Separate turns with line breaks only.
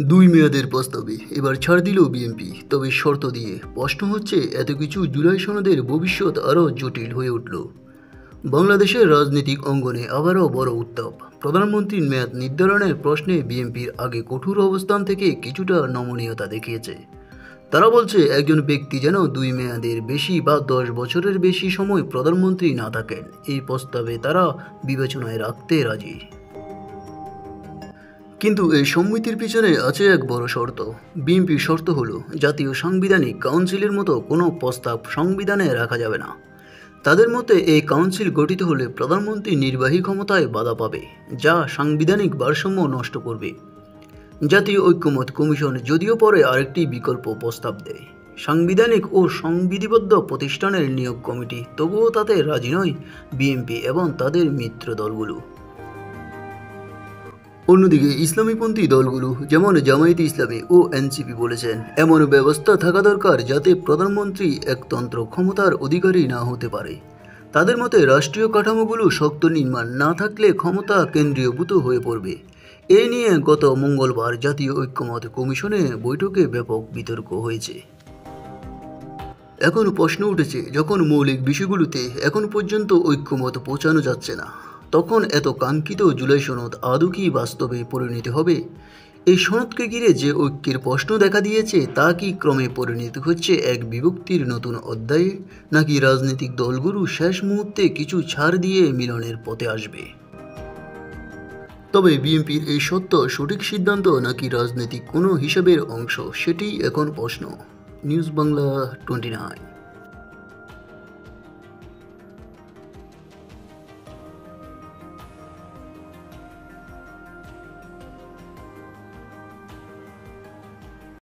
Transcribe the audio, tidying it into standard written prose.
দুই মেয়াদের প্রস্তাবে এবার ছাড় দিল বিএনপি, তবে শর্ত দিয়ে। প্রশ্ন হচ্ছে, এত কিছু জুলাই সনদের ভবিষ্যৎ আরও জটিল হয়ে উঠল। বাংলাদেশের রাজনৈতিক অঙ্গনে আবারও বড় উত্তাপ। প্রধানমন্ত্রীর মেয়াদ নির্ধারণের প্রশ্নে বিএনপির আগে কঠোর অবস্থান থেকে কিছুটা নমনীয়তা দেখিয়েছে। তারা বলছে, একজন ব্যক্তি যেন 2 মেয়াদের বেশি বা 10 বছরের বেশি সময় প্রধানমন্ত্রী না থাকেন, এই প্রস্তাবে তারা বিবেচনায় রাখতে রাজি। কিন্তু এই সম্মতির পিছনে আছে এক বড় শর্ত। বিএনপির শর্ত হলো, জাতীয় সাংবিধানিক কাউন্সিলের মতো কোনো প্রস্তাব সংবিধানে রাখা যাবে না। তাদের মতে এই কাউন্সিল গঠিত হলে প্রধানমন্ত্রী নির্বাহী ক্ষমতায় বাধা পাবে, যা সাংবিধানিক ভারসাম্য নষ্ট করবে। জাতীয় ঐক্যমত কমিশন যদিও পরে আরেকটি বিকল্প প্রস্তাব দেয়, সাংবিধানিক ও সংবিধিবদ্ধ প্রতিষ্ঠানের নিয়োগ কমিটি, তবুও তাতে রাজি নয় বিএনপি এবং তাদের মিত্র দলগুলো। অন্যদিকে ইসলামীপন্থী দলগুলো যেমন জামায়াতে ইসলামী ও এনসিপি বলেছেন, এমন ব্যবস্থা থাকা দরকার যাতে প্রধানমন্ত্রী একতন্ত্র ক্ষমতার অধিকারী না হতে পারে। তাদের মতে রাষ্ট্রীয় কাঠামোগুলো শক্ত নির্মাণ না থাকলে ক্ষমতা কেন্দ্রীয়ভূত হয়ে পড়বে। এ নিয়ে গত মঙ্গলবার জাতীয় ঐক্যমত কমিশনে বৈঠকে ব্যাপক বিতর্ক হয়েছে। এখন প্রশ্ন উঠেছে, যখন মৌলিক বিষয়গুলোতে এখন পর্যন্ত ঐক্যমত পৌঁছানো যাচ্ছে না, তখন এত কাঙ্ক্ষিত জুলাই সনদ আদৌ কি বাস্তবে পরিণত হবে? এই সনদকে ঘিরে যে ঐক্যের প্রশ্ন দেখা দিয়েছে, তা কি ক্রমে পরিণত হচ্ছে এক বিভক্তির নতুন অধ্যায়ে, নাকি রাজনৈতিক দলগুলো শেষ মুহূর্তে কিছু ছাড় দিয়ে মিলনের পথে আসবে? তবে বিএনপির এই সত্য সঠিক সিদ্ধান্ত নাকি রাজনৈতিক কোনো হিসাবের অংশ, সেটি এখন প্রশ্ন। নিউজ বাংলা 29।